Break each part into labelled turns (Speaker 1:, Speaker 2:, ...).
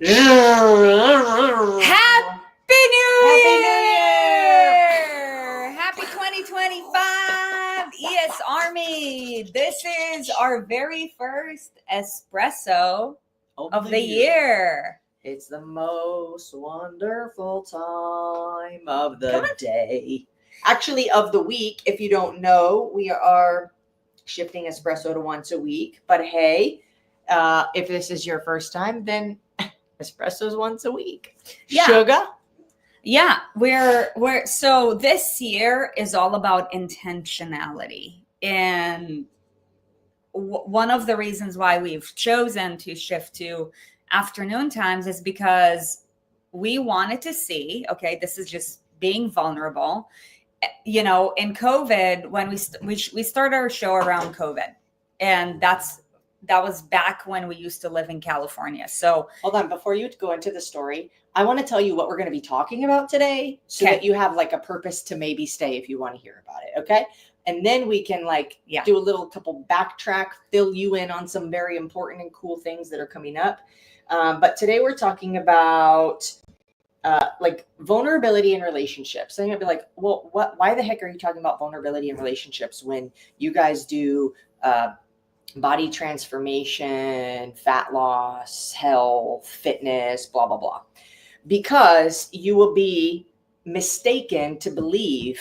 Speaker 1: Happy New
Speaker 2: Happy New
Speaker 1: Year! Happy 2025, ES Army. This is our very first espresso of the year.
Speaker 2: It's the most wonderful time of the day. Actually, of the week. If you don't know, we are shifting espresso to once a week. But hey, if this is your first time, then espresso's once a week.
Speaker 1: Yeah.
Speaker 2: Sugar?
Speaker 1: Yeah, so this year is all about intentionality. And one of the reasons why we've chosen to shift to afternoon times is because we wanted to see, okay, this is just being vulnerable. You know, in COVID, when we started our show around COVID, and that was back when we used to live in California. So
Speaker 2: hold on, before you go into the story, I want to tell you what we're going to be talking about today, so that you have like a purpose to maybe stay if you want to hear about it. Okay. And then we can do a little couple backtrack, fill you in on some very important and cool things that are coming up. But today we're talking about vulnerability in relationships. And you'll be like, well, why the heck are you talking about vulnerability in relationships when you guys do body transformation, fat loss, health, fitness, blah, blah, blah? Because you will be mistaken to believe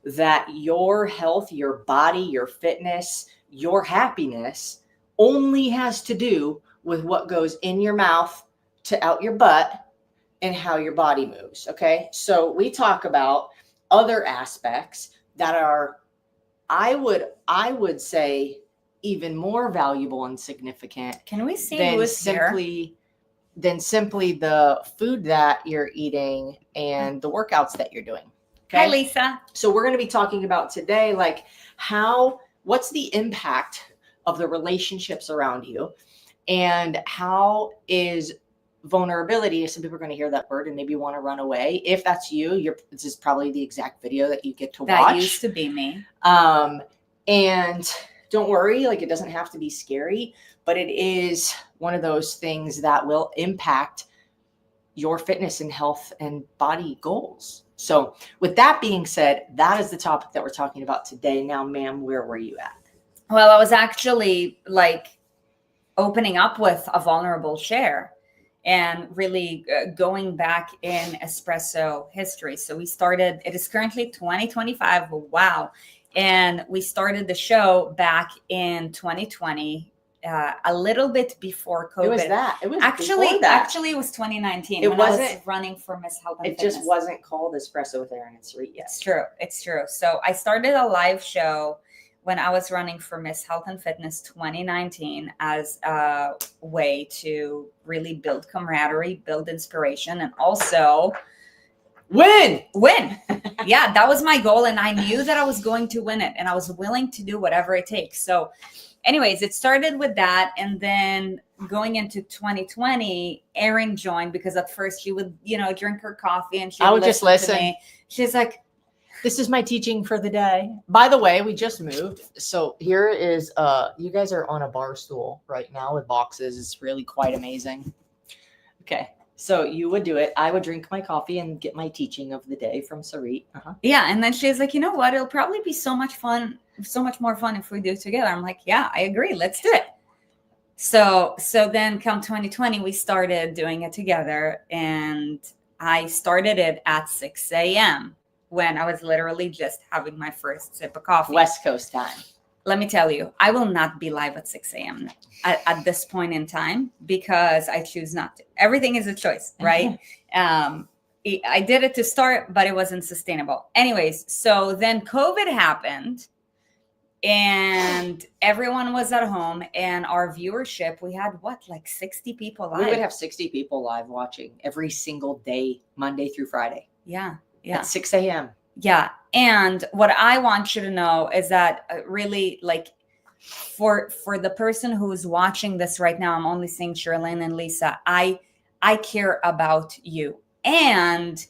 Speaker 2: that your health, your body, your fitness, your happiness only has to do with what goes in your mouth to out your butt and how your body moves. Okay. So we talk about other aspects that are, I would say, even more valuable and significant.
Speaker 1: Can we see who is
Speaker 2: simply the food that you're eating and the workouts that you're doing. Okay?
Speaker 1: Hi, Lisa.
Speaker 2: So we're going to be talking about today, what's the impact of the relationships around you, and how is vulnerability. Some people are going to hear that word and maybe want to run away. If that's you, this is probably the exact video that you get to watch.
Speaker 1: That used to be me.
Speaker 2: And don't worry, it doesn't have to be scary, but it is one of those things that will impact your fitness and health and body goals. So with that being said, that is the topic that we're talking about today. Now, ma'am, where were you at?
Speaker 1: Well, I was actually opening up with a vulnerable share and really going back in espresso history. So we started, it is currently 2025. Wow. And we started the show back in 2020, a little bit before COVID.
Speaker 2: It was that. It was
Speaker 1: actually it was 2019.
Speaker 2: It wasn't,
Speaker 1: I was running for Miss Health and Fitness.
Speaker 2: It just wasn't called Espresso with Erin and Sarit yet.
Speaker 1: It's true. So I started a live show when I was running for Miss Health and Fitness 2019 as a way to really build camaraderie, build inspiration, and also
Speaker 2: win.
Speaker 1: Yeah, that was my goal. And I knew that I was going to win it, and I was willing to do whatever it takes. So anyways, it started with that. And then going into 2020, Erin joined, because at first she would, drink her coffee and she would just listen to me. She's like,
Speaker 2: this is my teaching for the day. By the way, we just moved. So here is, you guys are on a bar stool right now with boxes. It's really quite amazing. Okay. So you would do it. I would drink my coffee and get my teaching of the day from Sarit.
Speaker 1: Yeah. And then she's like, you know what? It'll probably be so much more fun if we do it together. I'm like, yeah, I agree. Let's do it. So then come 2020, we started doing it together, and I started it at 6 a.m. when I was literally just having my first sip of coffee.
Speaker 2: West Coast time.
Speaker 1: Let me tell you, I will not be live at 6 a.m. At this point in time, because I choose not to. Everything is a choice, right? I did it to start, but it wasn't sustainable. Anyways, so then COVID happened and everyone was at home, and our viewership, we had 60 people live.
Speaker 2: We would have 60 people live watching every single day, Monday through Friday.
Speaker 1: Yeah.
Speaker 2: At 6 a.m.
Speaker 1: Yeah. And what I want you to know is that really, for the person who's watching this right now, I'm only saying Shirlene and Lisa, I care about you. And,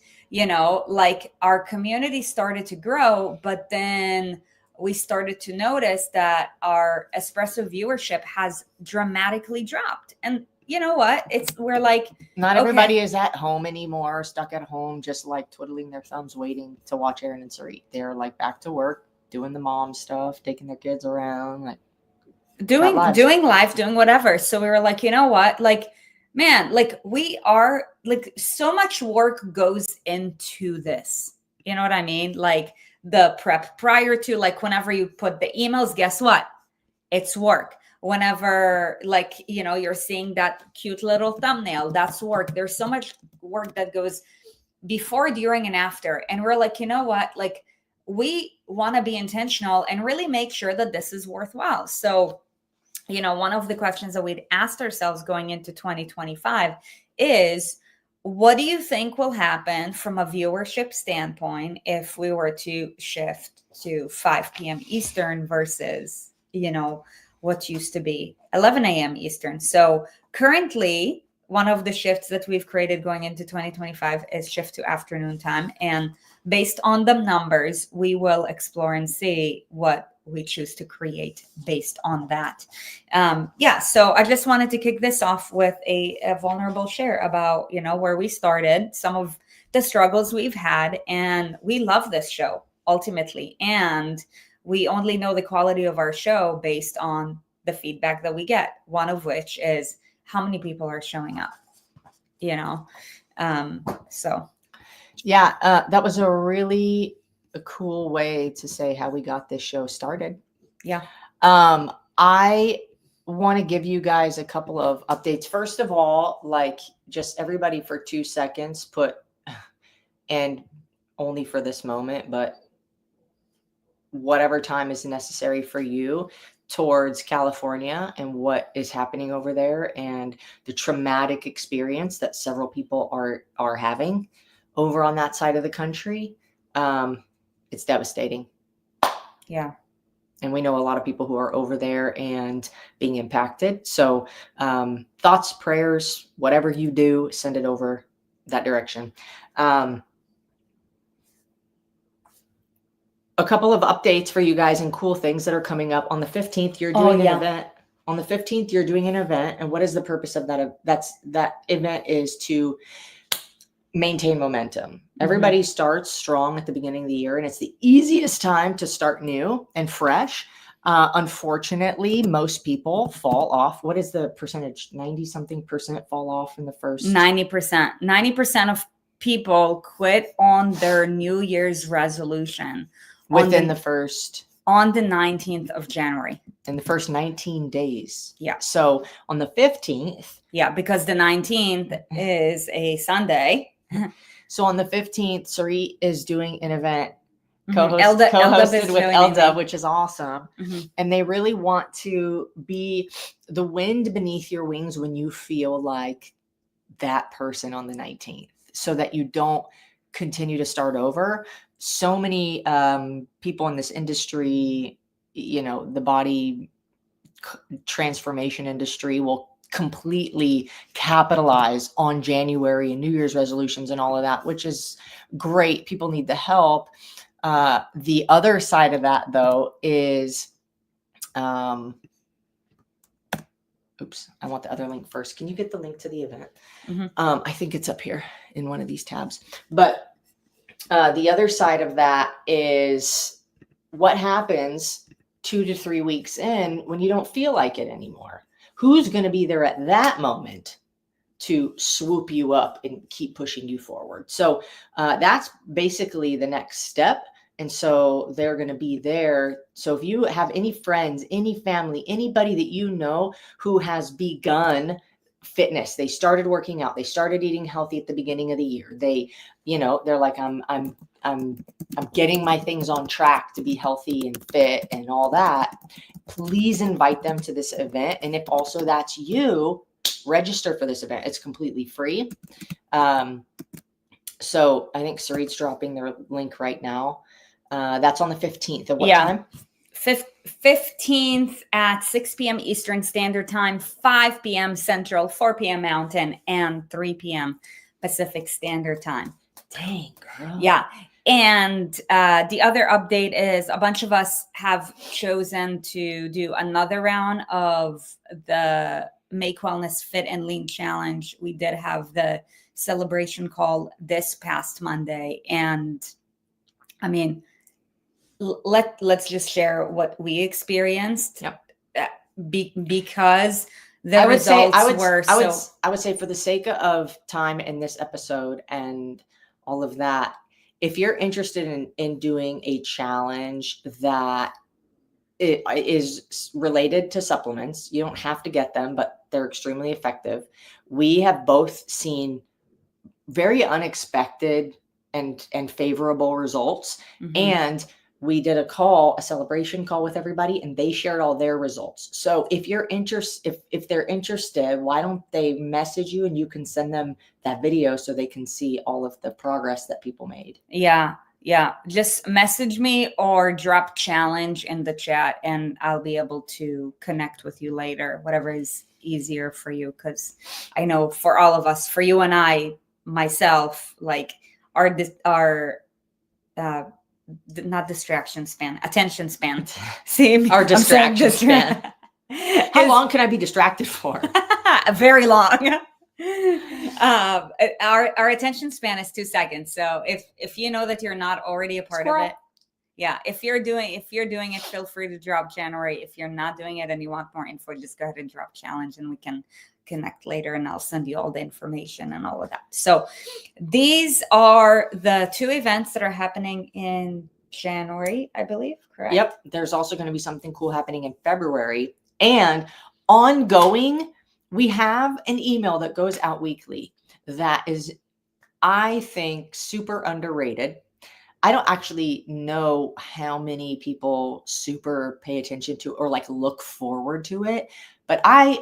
Speaker 1: our community started to grow, but then we started to notice that our espresso viewership has dramatically dropped. And you know what? We're like,
Speaker 2: not
Speaker 1: okay.
Speaker 2: everybody is at home anymore, stuck at home, just like twiddling their thumbs, waiting to watch Aaron and Sarit. They're like back to work, doing the mom stuff, taking their kids around, like
Speaker 1: doing life, doing whatever. So we were like, you know what? Like, man, like we are like so much work goes into this. You know what I mean? Like the prep prior to, like whenever you put the emails, guess what? It's work. Whenever, like, you know, you're seeing that cute little thumbnail, that's work. There's so much work that goes before, during, and after. And we're like, you know what? Like, we want to be intentional and really make sure that this is worthwhile. So, you know, one of the questions that we'd asked ourselves going into 2025 is, what do you think will happen from a viewership standpoint if we were to shift to 5 p.m. Eastern versus, you know, what used to be 11 a.m. Eastern? So currently, one of the shifts that we've created going into 2025 is shift to afternoon time. And based on the numbers, we will explore and see what we choose to create based on that. Yeah, so I just wanted to kick this off with a vulnerable share about, you know, where we started, some of the struggles we've had, and we love this show ultimately. And we only know the quality of our show based on the feedback that we get, one of which is how many people are showing up, you know? So.
Speaker 2: Yeah, that was a really cool way to say how we got this show started.
Speaker 1: Yeah.
Speaker 2: I want to give you guys a couple of updates. First of all, like just everybody for 2 seconds put, and only for this moment, but whatever time is necessary for you towards California and what is happening over there and the traumatic experience that several people are having over on that side of the country. It's devastating.
Speaker 1: Yeah.
Speaker 2: And we know a lot of people who are over there and being impacted. So thoughts, prayers, whatever you do, send it over that direction. A couple of updates for you guys and cool things that are coming up. On the 15th, you're doing an event. On the 15th, you're doing an event. And what is the purpose of that? That event is to maintain momentum. Everybody starts strong at the beginning of the year, and it's the easiest time to start new and fresh. Unfortunately, most people fall off. What is the percentage? 90 something percent fall off in the first
Speaker 1: 90%. 90% of people quit on their New Year's resolution
Speaker 2: within the first
Speaker 1: on the 19th of January.
Speaker 2: In the first 19 days.
Speaker 1: Yeah.
Speaker 2: So on the 15th.
Speaker 1: Yeah, because the 19th is a Sunday.
Speaker 2: So on the 15th, Sarit is doing an event
Speaker 1: co-hosted
Speaker 2: with Elda, which is awesome. And they really want to be the wind beneath your wings when you feel like that person on the 19th, so that you don't continue to start over. So many people in this industry, you know, the body transformation industry will completely capitalize on January and New Year's resolutions and all of that, which is great. People need the help. The other side of that, though, is, oops, I want the other link first. Can you get the link to the event? I think it's up here in one of these tabs. But the other side of that is what happens 2 to 3 weeks in when you don't feel like it anymore. Who's going to be there at that moment to swoop you up and keep pushing you forward? So that's basically the next step. And so they're going to be there. So if you have any friends, any family, anybody that you know who has begun fitness, they started working out, they started eating healthy at the beginning of the year. They, you know, they're like, I'm getting my things on track to be healthy and fit and all that. Please invite them to this event. And if also that's you, register for this event. It's completely free. So I think Sarit's dropping their link right now. That's on the 15th. At what time?
Speaker 1: 15th at 6 p.m. Eastern Standard Time, 5 p.m. Central, 4 p.m. Mountain, and 3 p.m. Pacific Standard Time.
Speaker 2: Dang, girl.
Speaker 1: Yeah. And the other update is a bunch of us have chosen to do another round of the Make Wellness Fit and Lean Challenge, we did have the celebration call this past Monday. And I mean, let's just share what we experienced.
Speaker 2: Yep.
Speaker 1: Because the results were so.
Speaker 2: I would say for the sake of time in this episode and all of that, if you're interested in doing a challenge that it is related to supplements, you don't have to get them, but they're extremely effective. We have both seen very unexpected and favorable results.
Speaker 1: Mhm.
Speaker 2: And we did a celebration call with everybody, and they shared all their results. So if you're if they're interested, why don't they message you and you can send them that video so they can see all of the progress that people made?
Speaker 1: Yeah. Just message me or drop challenge in the chat, and I'll be able to connect with you later, whatever is easier for you. Because I know for all of us, for you and I, myself, like our not distraction span, attention span. See,
Speaker 2: Our distraction span. How long can I be distracted for?
Speaker 1: Very long. Our attention span is 2 seconds. So if you know that you're not already a part of it, yeah. If you're doing it, feel free to drop January. If you're not doing it and you want more info, just go ahead and drop challenge, and we can connect later, and I'll send you all the information and all of that. So these are the 2 events that are happening in January, I believe, correct?
Speaker 2: Yep. There's also going to be something cool happening in February, and ongoing, we have an email that goes out weekly that is, I think, super underrated. I don't actually know how many people super pay attention to or like look forward to it, but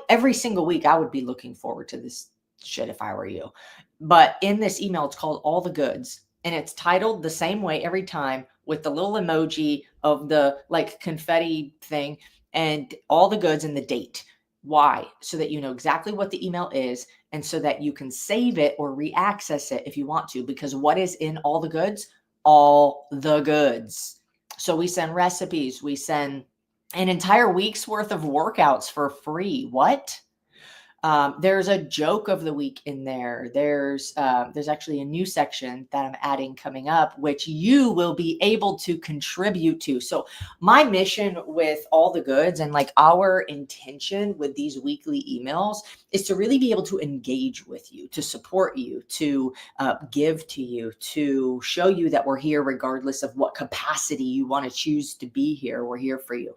Speaker 2: every single week I would be looking forward to this shit if I were you. But in this email, it's called All the Goods, and it's titled the same way every time with the little emoji of the like confetti thing and all the goods and the date. Why? So that you know exactly what the email is, and so that you can save it or re-access it if you want to, because what is in all the goods? All the goods. So we send recipes, we send an entire week's worth of workouts for free. What? There's a joke of the week in there. There's actually a new section that I'm adding coming up, which you will be able to contribute to. So my mission with All the Goods and like our intention with these weekly emails is to really be able to engage with you, to support you, to give to you, to show you that we're here regardless of what capacity you want to choose to be here. We're here for you.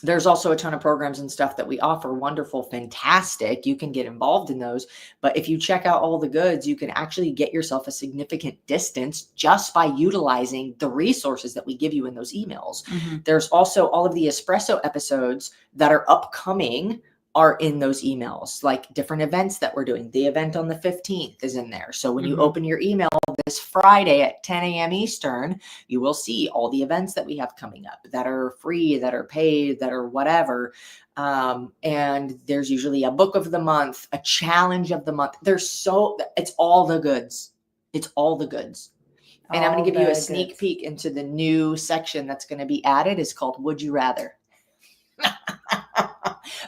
Speaker 2: There's also a ton of programs and stuff that we offer. Wonderful, fantastic. You can get involved in those. But if you check out All the Goods, you can actually get yourself a significant distance just by utilizing the resources that we give you in those emails.
Speaker 1: Mm-hmm.
Speaker 2: There's also all of the espresso episodes that are upcoming are in those emails, like different events that we're doing. The event on the 15th is in there. So when you open your email this Friday at 10 a.m. Eastern, you will see all the events that we have coming up that are free, that are paid, that are whatever. And there's usually a book of the month, a challenge of the month. It's all the goods. It's all the goods. And I'm going to give you a sneak peek into the new section that's going to be added. It's called Would You Rather?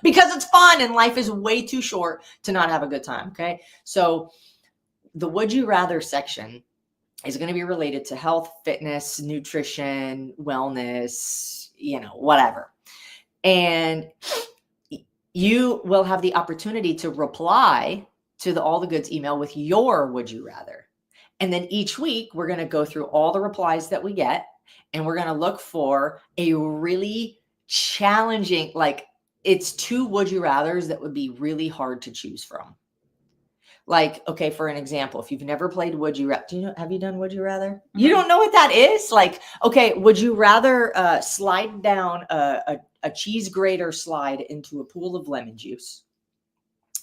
Speaker 2: Because it's fun and life is way too short to not have a good time. Okay. So the Would You Rather section is going to be related to health, fitness, nutrition, wellness, whatever. And you will have the opportunity to reply to the All the Goods email with your Would You Rather. And then each week we're going to go through all the replies that we get, and we're going to look for a really challenging, like it's 2 Would You Rathers that would be really hard to choose from. Like, okay, for an example, if you've never played Would You Rather, have you done Would You Rather? Mm-hmm. You don't know what that is? Like, okay, would you rather slide down a cheese grater slide into a pool of lemon juice?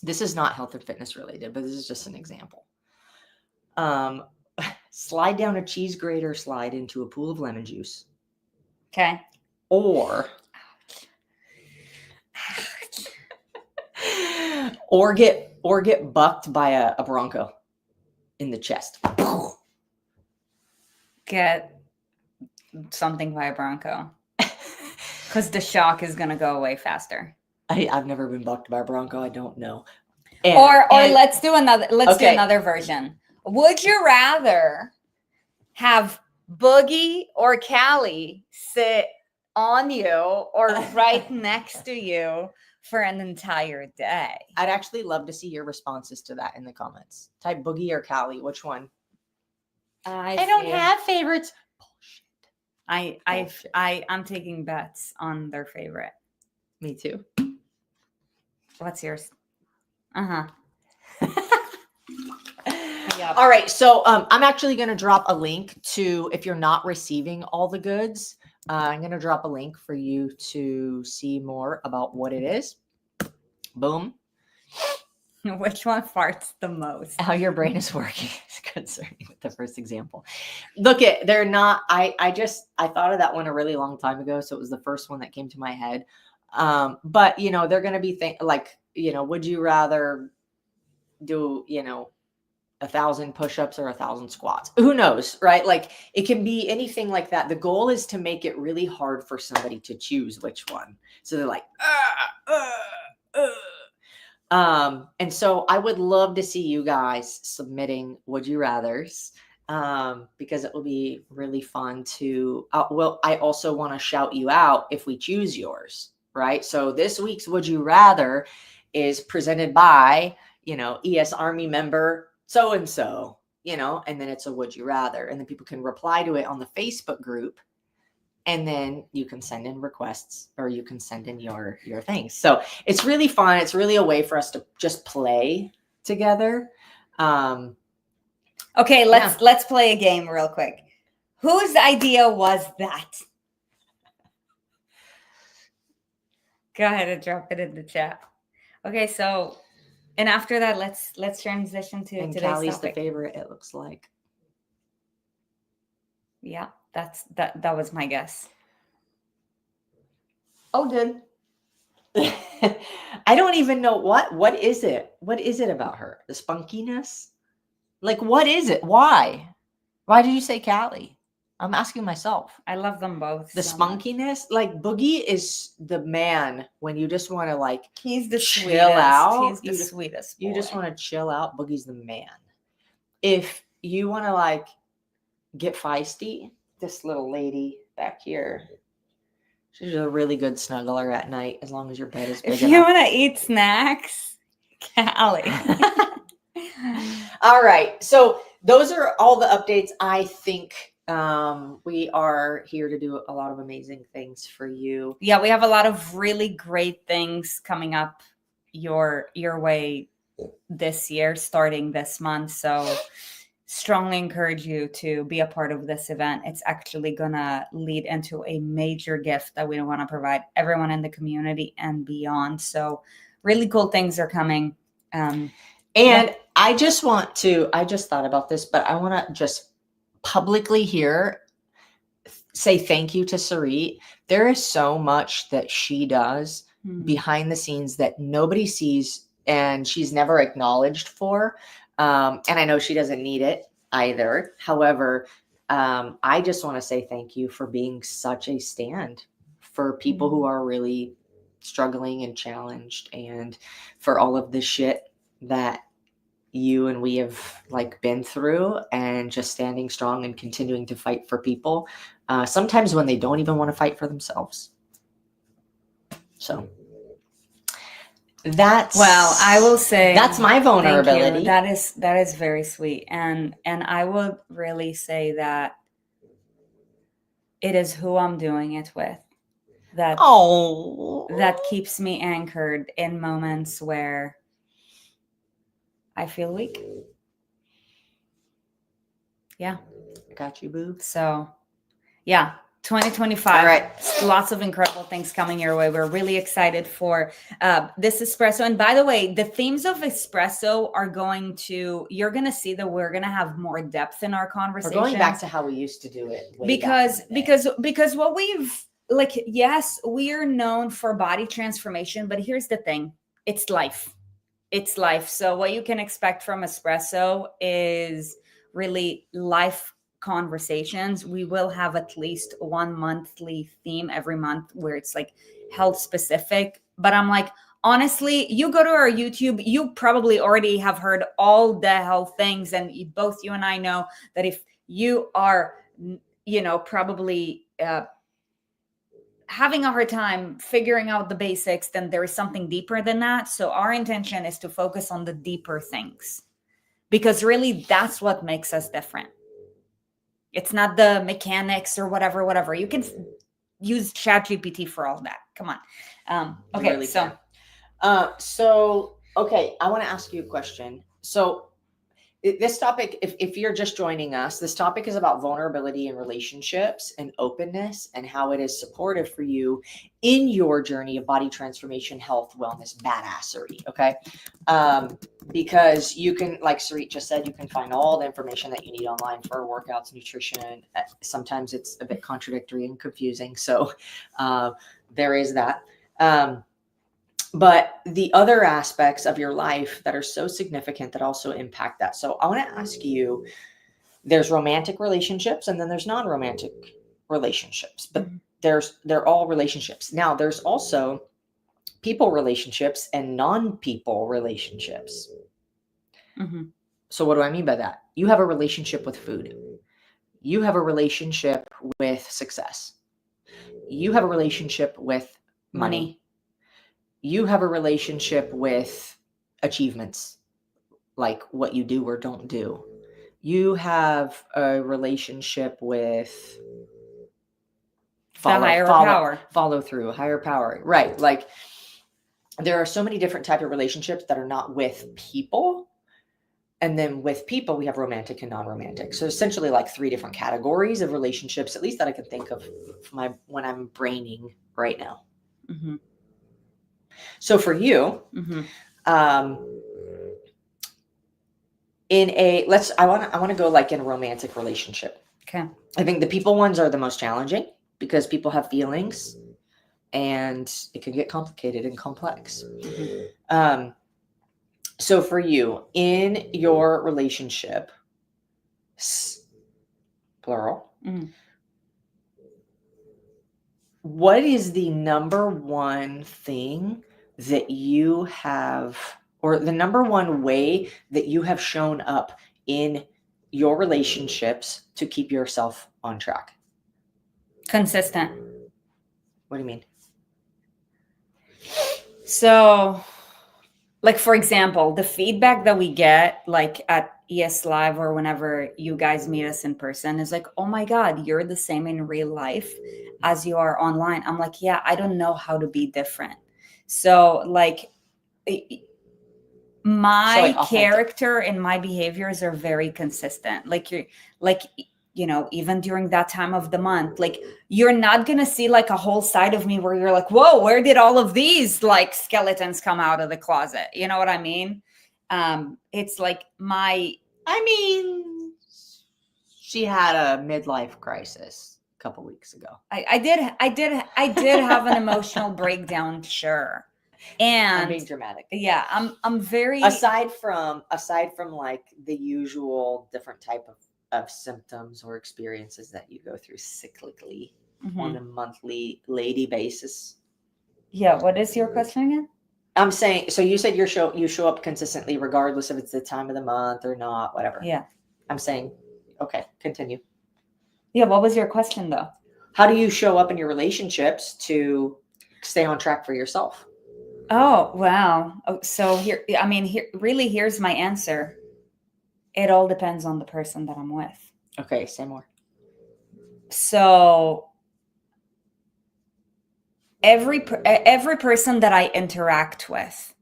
Speaker 2: This is not health and fitness related, but this is just an example. Slide down a cheese grater slide into a pool of lemon juice.
Speaker 1: Okay.
Speaker 2: Or get bucked by a bronco in the chest.
Speaker 1: Get something by a bronco. Because the shock is going to go away faster.
Speaker 2: I've never been bucked by a Bronco. I don't know.
Speaker 1: Or let's do another version. Would you rather have Boogie or Callie sit on you or right next to you for an entire day?
Speaker 2: I'd actually love to see your responses to that in the comments. Type Boogie or Callie. Which one? I don't have favorites. Bullshit.
Speaker 1: I'm taking bets on their favorite.
Speaker 2: Me too.
Speaker 1: What's yours?
Speaker 2: Yep. All right. So I'm actually going to drop a link to, if you're not receiving all the goods, I'm going to drop a link for you to see more about what it is. Boom.
Speaker 1: Which one farts the most?
Speaker 2: How your brain is working is concerning with the first example. Look, they're not, I thought of that one a really long time ago. So it was the first one that came to my head. But they're going to be would you rather do, 1,000 push-ups or 1,000 squats? Who knows, right? Like it can be anything like that. The goal is to make it really hard for somebody to choose which one. So they're like, and so I would love to see you guys submitting would you rathers, because it will be really fun to, I also want to shout you out if we choose yours, right? So this week's would you rather is presented by, ES Army member so-and-so, and then it's a would you rather, and then people can reply to it on the Facebook group, and then you can send in requests or you can send in your things. So it's really fun. It's really a way for us to just play together.
Speaker 1: Okay, let's play a game real quick. Whose idea was that? Go ahead and drop it in the chat. Okay, so and after that, let's transition to today's
Speaker 2: Callie's
Speaker 1: topic.
Speaker 2: The favorite, it looks like.
Speaker 1: Yeah, that was my guess.
Speaker 2: Oh, good. I don't even know what is it? What is it about her? The spunkiness? Like, what is it? Why did you say Callie? I'm asking myself.
Speaker 1: I love them both.
Speaker 2: The spunkiness, like Boogie is the man when you just want to
Speaker 1: he's the
Speaker 2: chill
Speaker 1: sweetest.
Speaker 2: out.
Speaker 1: He's the sweetest.
Speaker 2: You just want to chill out. Boogie's the man. If you want to get feisty, this little lady back here, she's a really good snuggler at night as long as your bed is big enough.
Speaker 1: If you want to eat snacks, Callie.
Speaker 2: All right. So those are all the updates. I think we are here to do a lot of amazing things for you.
Speaker 1: Yeah, we have a lot of really great things coming up your way this year, starting this month. So strongly encourage you to be a part of this event. It's actually gonna lead into a major gift that we want to provide everyone in the community and beyond. So really cool things are coming.
Speaker 2: I just thought about this, but I want to just publicly here say thank you to Sarit. There is so much that she does behind the scenes that nobody sees and she's never acknowledged for. And I know she doesn't need it either. However, I just want to say thank you for being such a stand for people who are really struggling and challenged, and for all of the shit that you and we have been through, and just standing strong and continuing to fight for people. Sometimes when they don't even want to fight for themselves. So I will say that's my vulnerability.
Speaker 1: That is very sweet. And I would really say that it is who I'm doing it with that keeps me anchored in moments where I feel weak. Yeah.
Speaker 2: I got you, boo.
Speaker 1: So yeah, 2025.
Speaker 2: All right.
Speaker 1: Lots of incredible things coming your way. We're really excited for this espresso. And by the way, the themes of espresso are you're going to see that we're going to have more depth in our conversation.
Speaker 2: We're going back to how we used to do it.
Speaker 1: Because what we've yes, we are known for body transformation, but here's the thing. It's life. It's life. So what you can expect from espresso is really life conversations. We will have at least one monthly theme every month where it's health specific, But I'm like, honestly, you go to our YouTube, you probably already have heard all the health things. And both you and I know that if you are, probably having a hard time figuring out the basics, then there is something deeper than that. So our intention is to focus on the deeper things, because really that's what makes us different. It's not the mechanics or whatever. You can use ChatGPT for all that. Come on. Okay,
Speaker 2: really so okay, I want to ask you a question. So this topic, if you're just joining us, this topic is about vulnerability in relationships and openness, and how it is supportive for you in your journey of body transformation, health, wellness, badassery. Okay. Because you can, like Sarit just said, you can find all the information that you need online for workouts, nutrition. Sometimes it's a bit contradictory and confusing. So there is that. But the other aspects of your life that are so significant that also impact that. So I want to ask you, there's romantic relationships and then there's non-romantic relationships, but they're all relationships. Now there's also people relationships and non-people relationships.
Speaker 1: Mm-hmm.
Speaker 2: So what do I mean by that? You have a relationship with food. You have a relationship with success. You have a relationship with money. You have a relationship with achievements, like what you do or don't do. You have a relationship with follow through, higher power. Right. Like there are so many different types of relationships that are not with people. And then with people, we have romantic and non-romantic. So essentially like 3 different categories of relationships, at least that I can think of when I'm braining right now.
Speaker 1: Mm-hmm.
Speaker 2: So for you, I want to go like in a romantic relationship.
Speaker 1: Okay.
Speaker 2: I think the people ones are the most challenging because people have feelings and it can get complicated and complex. Mm-hmm. So for you in your relationship, plural, what is the number one thing that you have, or the number one way that you have shown up in your relationships to keep yourself on track?
Speaker 1: Consistent.
Speaker 2: What do you mean?
Speaker 1: So, like, for example, the feedback that we get, like at ES Live or whenever you guys meet us in person, is like, oh my God, you're the same in real life as you are online. I'm like, yeah, I don't know how to be different. So, like, my character and my behaviors are very consistent. Like, even during that time of the month, like you're not going to see like a whole side of me where you're like, whoa, where did all of these like skeletons come out of the closet? You know what I mean? It's like
Speaker 2: she had a midlife crisis a couple weeks ago.
Speaker 1: I did have an emotional breakdown. Sure. And
Speaker 2: I'm being dramatic.
Speaker 1: Yeah, I'm very
Speaker 2: aside from like the usual different type of symptoms or experiences that you go through cyclically on a monthly lady basis.
Speaker 1: Yeah, what is your question again?
Speaker 2: I'm saying, so you said you show up consistently regardless if it's the time of the month or not, whatever.
Speaker 1: Yeah.
Speaker 2: I'm saying, okay, continue.
Speaker 1: Yeah, what was your question though?
Speaker 2: How do you show up in your relationships to stay on track for yourself?
Speaker 1: Oh, wow. So here's my answer. It all depends on the person that I'm with.
Speaker 2: Okay, say more.
Speaker 1: So every person that I interact with,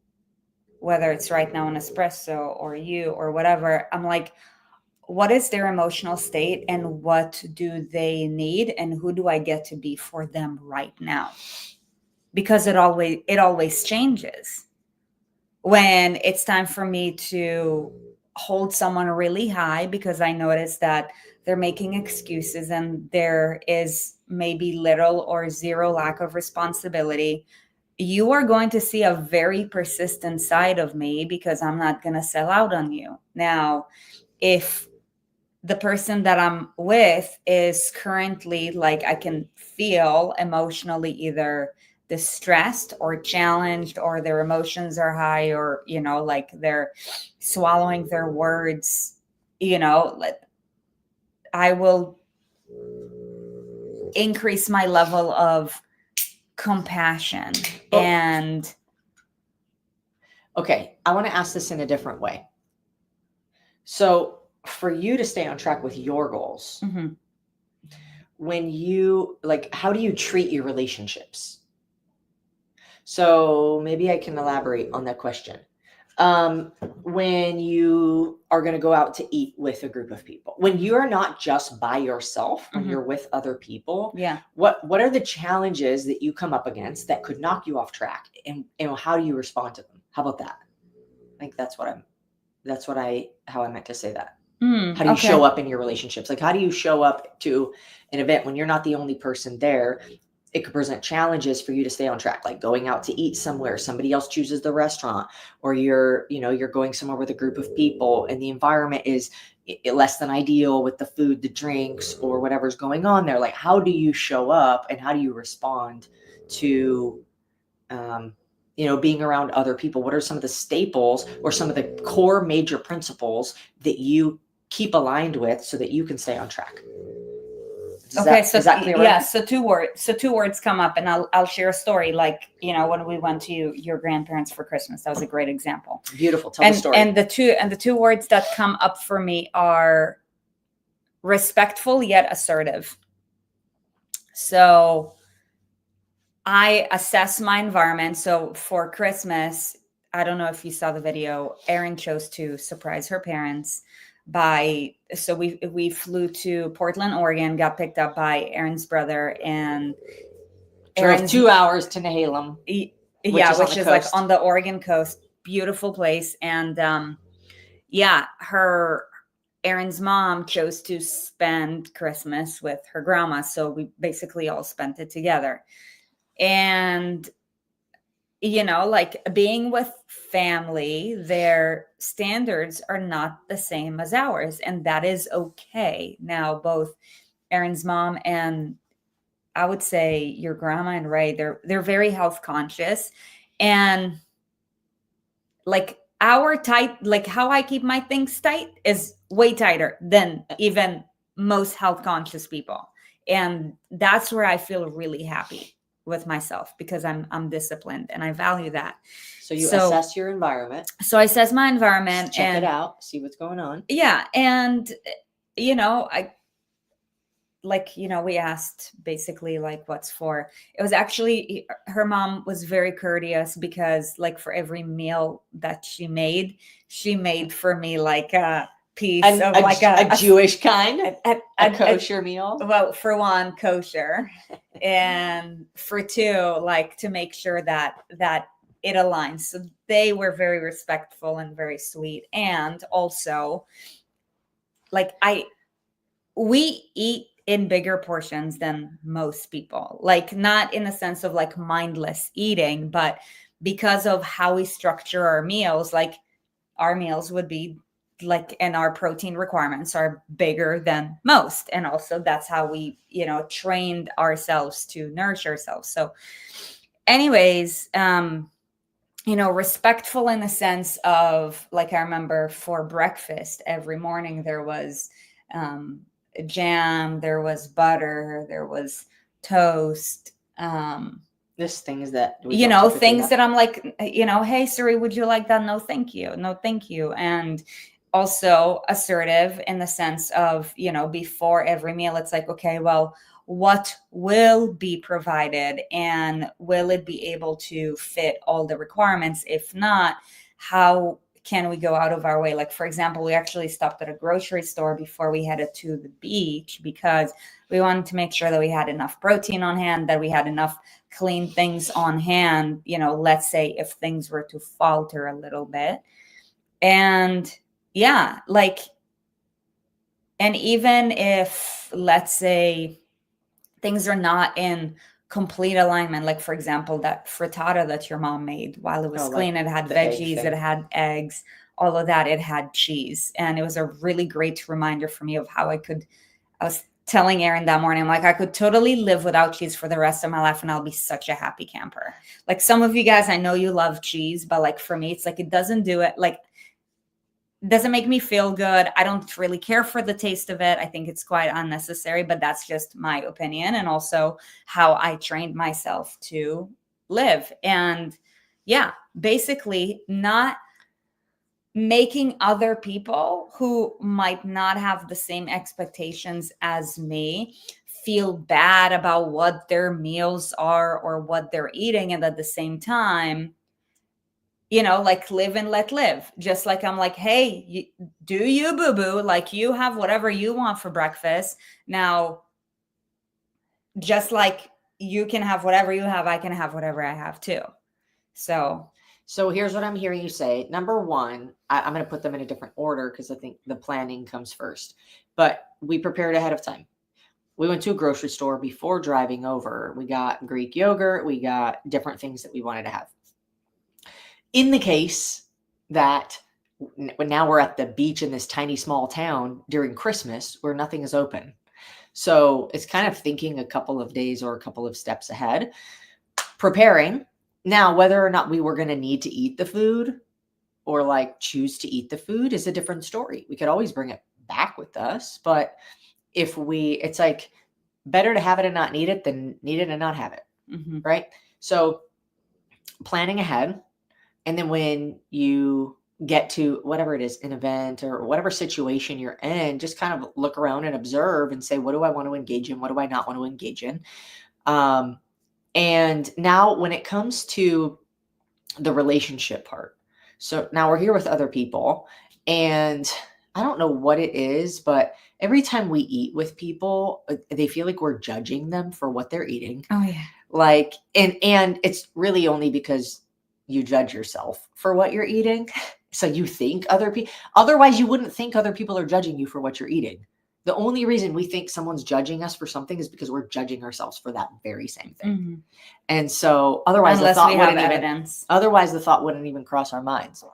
Speaker 1: whether it's right now an espresso or you or whatever, I'm like, what is their emotional state and what do they need and who do I get to be for them right now? Because it always changes. When it's time for me to hold someone really high because I notice that they're making excuses and there is maybe little or zero lack of responsibility, you are going to see a very persistent side of me because I'm not going to sell out on you. Now, if the person that I'm with is currently like, I can feel emotionally either distressed or challenged, or their emotions are high, or, like they're swallowing their words, I will increase my level of compassion. And
Speaker 2: okay, I want to ask this in a different way. So for you to stay on track with your goals, when you how do you treat your relationships? So maybe I can elaborate on that question. When you are going to go out to eat with a group of people, when you're not just by yourself, when you're with other people, what are the challenges that you come up against that could knock you off track, and how do you respond to them? How about that? I think how I meant to say that. How do you show up in your relationships? Like, how do you show up to an event when you're not the only person there? It could present challenges for you to stay on track, like going out to eat somewhere, somebody else chooses the restaurant, or you're going somewhere with a group of people and the environment is less than ideal with the food, the drinks, or whatever's going on there. Like, how do you show up and how do you respond to, being around other people? What are some of the staples or some of the core major principles that you keep aligned with so that you can stay on track? Is that clear?
Speaker 1: Yeah. So two words come up, and I'll share a story. Like, when we went to your grandparents for Christmas, that was a great example.
Speaker 2: Beautiful. Tell the story.
Speaker 1: And the two words that come up for me are respectful yet assertive. So I assess my environment. So for Christmas, I don't know if you saw the video, Erin chose to surprise her parents so we flew to Portland, Oregon, got picked up by Erin's brother, and
Speaker 2: drove 2 hours to Nehalem.
Speaker 1: Which is like on the Oregon coast. Beautiful place. And Erin's mom chose to spend Christmas with her grandma, so we basically all spent it together. And like being with family, their standards are not the same as ours, and that is okay. Now, both Erin's mom and I would say your grandma and Ray, they're very health conscious, and like how I keep my things tight is way tighter than even most health conscious people, and that's where I feel really happy with myself, because I'm disciplined and I value that.
Speaker 2: So you assess your environment.
Speaker 1: So I assess my environment,
Speaker 2: check it out, see what's going on.
Speaker 1: Yeah. And, we asked basically like what's for. It was actually, her mom was very courteous, because like for every meal that she made for me like a piece of like a
Speaker 2: Jewish kind, a kosher meal.
Speaker 1: Well, for one, kosher, and for two, like to make sure that it aligns. So they were very respectful and very sweet. And also, like we eat in bigger portions than most people, like not in the sense of like mindless eating, but because of how we structure our meals, like our meals would be like, and our protein requirements are bigger than most. And also that's how we, trained ourselves to nourish ourselves. So anyways, respectful in the sense of like, I remember for breakfast every morning, there was, jam, there was butter, there was toast,
Speaker 2: this things that
Speaker 1: things that I'm like, hey Siri, would you like that? No thank you. And also assertive in the sense of, before every meal, it's like, okay, well, what will be provided, and will it be able to fit all the requirements? If not, how can we go out of our way? Like, for example, we actually stopped at a grocery store before we headed to the beach, because we wanted to make sure that we had enough protein on hand, that we had enough clean things on hand, let's say if things were to falter a little bit. And and even if, let's say, things are not in complete alignment, like for example, that frittata that your mom made, while it was clean, it had veggies, it had eggs, all of that, it had cheese. And it was a really great reminder for me of how I telling Aaron that morning, I'm like, I could totally live without cheese for the rest of my life and I'll be such a happy camper. Like some of you guys, I know you love cheese, but like for me, it's like it doesn't do it. Like doesn't make me feel good. I don't really care for the taste of it. I think it's quite unnecessary, but that's just my opinion and also how I trained myself to live. And yeah, basically not making other people who might not have the same expectations as me feel bad about what their meals are or what they're eating. And at the same time, like live and let live. Just like I'm like, hey, do you boo boo? Like you have whatever you want for breakfast. Now, just like you can have whatever you have, I can have whatever I have too.
Speaker 2: So here's what I'm hearing you say. Number one, I'm going to put them in a different order because I think the planning comes first. But we prepared ahead of time. We went to a grocery store before driving over. We got Greek yogurt. We got different things that we wanted to have. In the case that now we're at the beach in this tiny small town during Christmas where nothing is open. So it's kind of thinking a couple of days or a couple of steps ahead, preparing. Now, whether or not we were going to need to eat the food or like choose to eat the food is a different story. We could always bring it back with us. But it's like better to have it and not need it than need it and not have it.
Speaker 1: Mm-hmm.
Speaker 2: Right. So planning ahead. And then when you get to whatever it is, an event or whatever situation you're in, just kind of look around and observe and say, what do I want to engage in? What do I not want to engage in? And now when it comes to the relationship part, so now we're here with other people and I don't know what it is, but every time we eat with people, they feel like we're judging them for what they're eating.
Speaker 1: Oh yeah.
Speaker 2: Like, and it's really only because you judge yourself for what you're eating. So you think other people, otherwise you wouldn't think other people are judging you for what you're eating. The only reason we think someone's judging us for something is because we're judging ourselves for that very same thing.
Speaker 1: Mm-hmm.
Speaker 2: And so otherwise
Speaker 1: unless
Speaker 2: the thought
Speaker 1: we have
Speaker 2: wouldn't
Speaker 1: evidence.
Speaker 2: Otherwise the thought wouldn't even cross our minds.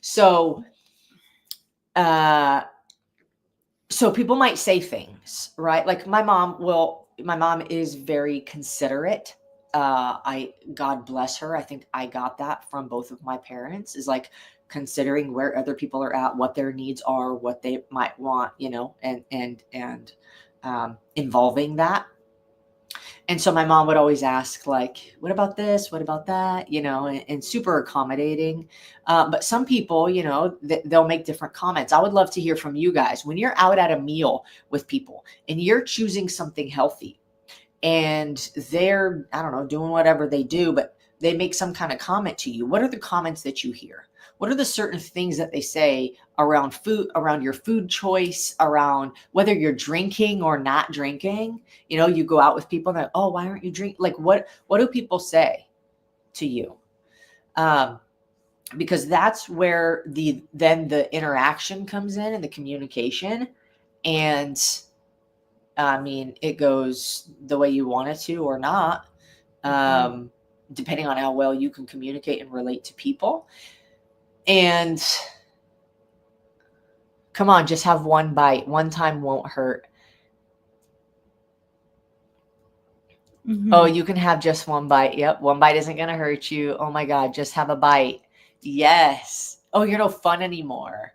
Speaker 2: So people might say things, right? Like my mom is very considerate. God bless her. I think I got that from both of my parents, is like considering where other people are at, what their needs are, what they might want, and involving that. And so my mom would always ask, like, what about this? What about that? And super accommodating. But some people, they'll make different comments. I would love to hear from you guys. When you're out at a meal with people and you're choosing something healthy and they're, I don't know, doing whatever they do, but they make some kind of comment to you, what are the comments that you hear? What are the certain things that they say around food, around your food choice, around whether you're drinking or not drinking? You go out with people and they're like, oh, why aren't you drinking? Like, what do people say to you? Because that's where then the interaction comes in and the communication. And I mean, it goes the way you want it to or not, depending on how well you can communicate and relate to people. And come on, just have one bite. One time won't hurt. Mm-hmm. Oh, you can have just one bite. Yep. One bite isn't going to hurt you. Oh my God, just have a bite. Yes. Oh, you're no fun anymore.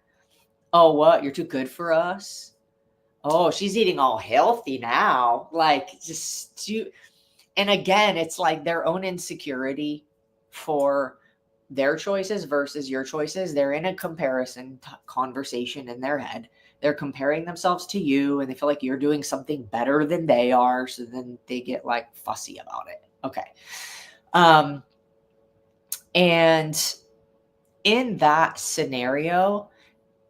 Speaker 2: Oh, what? You're too good for us? Oh, she's eating all healthy now. Like, and again, it's like their own insecurity for their choices versus your choices. They're in a comparison conversation in their head. They're comparing themselves to you and they feel like you're doing something better than they are. So then they get like fussy about it. Okay. And in that scenario,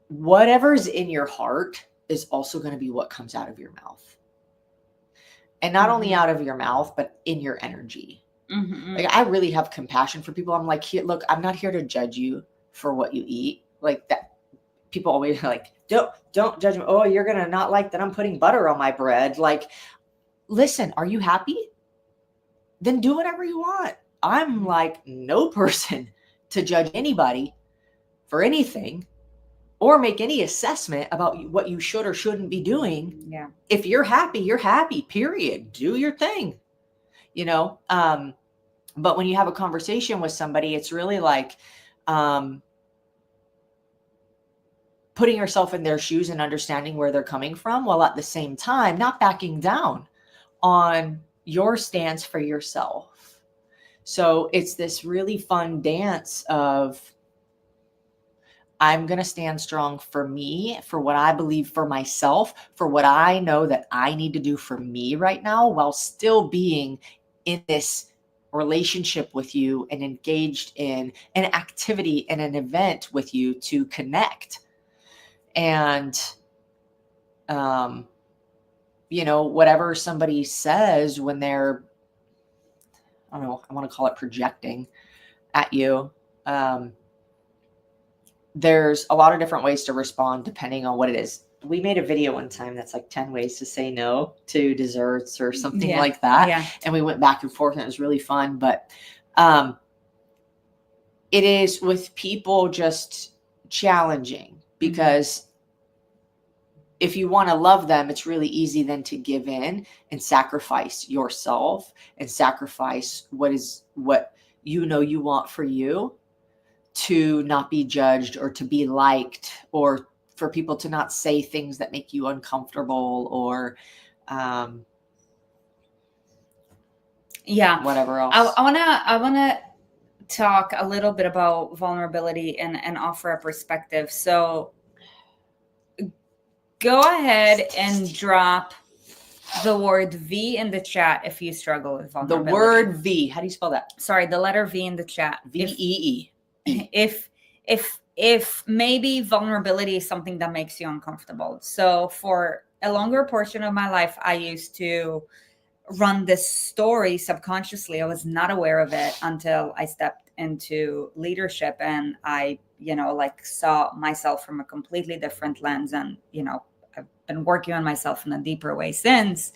Speaker 2: whatever's in your heart is also going to be what comes out of your mouth. And not only out of your mouth, but in your energy. Mm-hmm. Like, I really have compassion for people. I'm like, here, look, I'm not here to judge you for what you eat. Like that. People always like, don't judge me. Oh, you're going to not like that I'm putting butter on my bread. Like, listen, are you happy? Then do whatever you want. I'm like no person to judge anybody for anything. or make any assessment about what you should or shouldn't be doing.
Speaker 1: Yeah.
Speaker 2: If you're happy, period. Do your thing, you know? But when you have a conversation with somebody, it's really like, putting yourself in their shoes and understanding where they're coming from, while at the same time, not backing down on your stance for yourself. So it's this really fun dance of, I'm going to stand strong for me, for what I believe for myself, for what I know that I need to do for me right now, while still being in this relationship with you and engaged in an activity and an event with you to connect. And, you know, whatever somebody says when they're, I don't know, I want to call it projecting at you, there's a lot of different ways to respond depending on what it is. We made a video one time that's like 10 ways to say no to desserts or something like that.
Speaker 1: Yeah.
Speaker 2: And we went back and forth and it was really fun. But it is with people just challenging, because if you want to love them, it's really easy then to give in and sacrifice yourself and sacrifice what you know you want for you, to not be judged or to be liked, or for people to not say things that make you uncomfortable, or whatever else.
Speaker 1: I wanna talk a little bit about vulnerability and offer a perspective. So go ahead and drop the word V in the chat if you struggle with vulnerability.
Speaker 2: The word V, how do you spell that?
Speaker 1: Sorry, the letter V in the chat.
Speaker 2: VEE.
Speaker 1: If maybe vulnerability is something that makes you uncomfortable. So for a longer portion of my life, I used to run this story subconsciously. I was not aware of it until I stepped into leadership, and I, like, saw myself from a completely different lens. And, I've been working on myself in a deeper way since.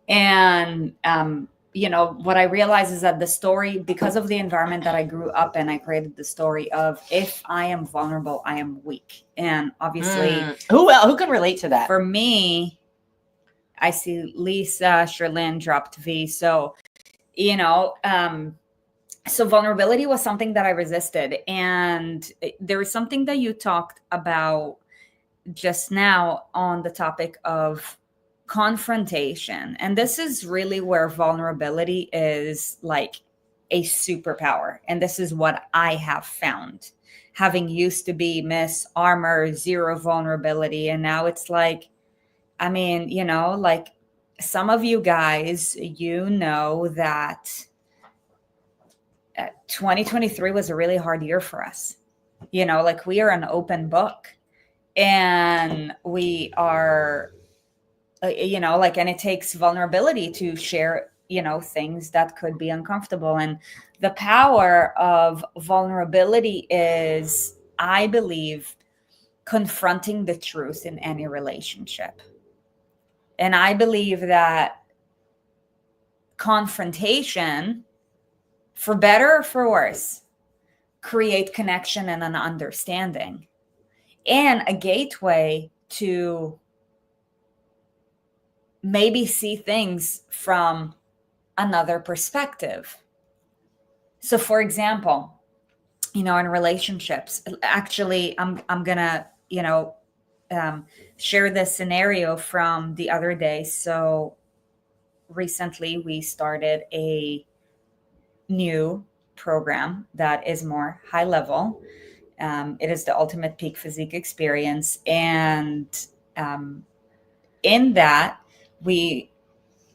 Speaker 1: And, what I realized is that the story, because of the environment that I grew up in, I created the story of, if I am vulnerable, I am weak. And obviously,
Speaker 2: who can relate to that?
Speaker 1: For me, I see Lisa Sherlyn dropped V. So, so vulnerability was something that I resisted. And there was something that you talked about just now on the topic of confrontation. And this is really where vulnerability is like a superpower. And this is what I have found, having used to be Miss Armor, zero vulnerability. And now it's like, I mean, like, some of you guys, that 2023 was a really hard year for us. Like, we are an open book, and we are, and it takes vulnerability to share, things that could be uncomfortable. And the power of vulnerability is, I believe, confronting the truth in any relationship. And I believe that confrontation, for better or for worse, create connection and an understanding, and a gateway to maybe see things from another perspective. So, for example, in relationships, actually, I'm gonna, share this scenario from the other day. So recently we started a new program that is more high level. It is the Ultimate Peak Physique Experience. And in that, we,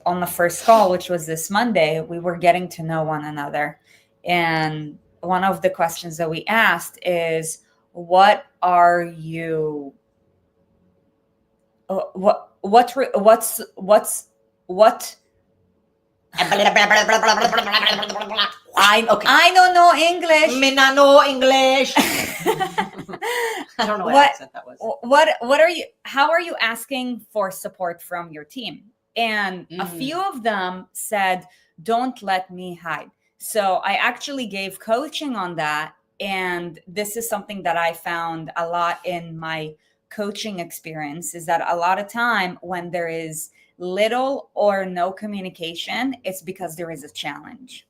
Speaker 1: on the first call, which was this Monday, we were getting to know one another. And one of the questions that we asked is, what are you, what I don't know English.
Speaker 2: Me not know English. I don't know what accent that was.
Speaker 1: What are you? How are you asking for support from your team? And a few of them said, "Don't let me hide." So I actually gave coaching on that, and this is something that I found a lot in my coaching experience, is that a lot of time when there is little or no communication, it's because there is a challenge.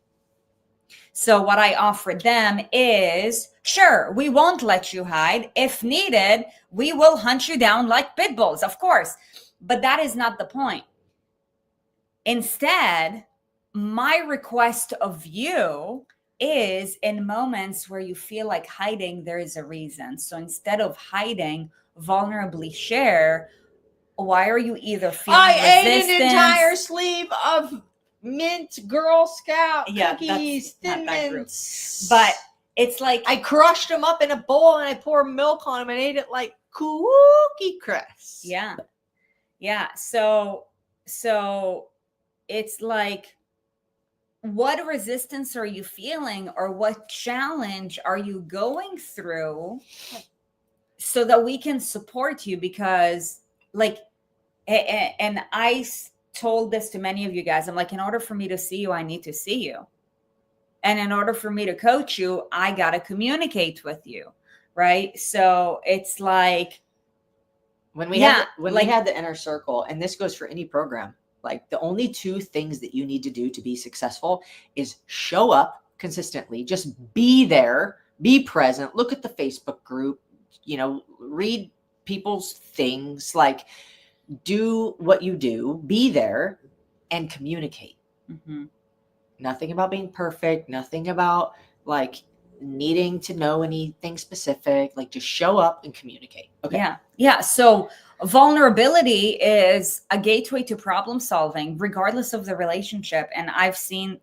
Speaker 1: So what I offer them is, sure, we won't let you hide. If needed, we will hunt you down like pit bulls, of course. But that is not the point. Instead, my request of you is, in moments where you feel like hiding, there is a reason. So instead of hiding, vulnerably share, why are you either feeling resistance?
Speaker 2: Ate an entire sleeve of mint Girl Scout cookies, Thin Mints.
Speaker 1: But it's like,
Speaker 2: I crushed them up in a bowl and I poured milk on them and ate it like Cookie Crisp.
Speaker 1: Yeah. So it's like, what resistance are you feeling, or what challenge are you going through, so that we can support you? Because like, and I told this to many of you guys, I'm like, in order for me to see you, I need to see you. And in order for me to coach you, I got to communicate with you. Right. So it's like,
Speaker 2: when we had the inner circle, and this goes for any program, like the only two things that you need to do to be successful is show up consistently, just be there, be present, look at the Facebook group, read people's things, like do what you do, be there, and communicate.
Speaker 1: Mm-hmm.
Speaker 2: Nothing about being perfect, nothing about like needing to know anything specific, like just show up and communicate. Okay.
Speaker 1: Yeah. So vulnerability is a gateway to problem solving, regardless of the relationship. And I've seen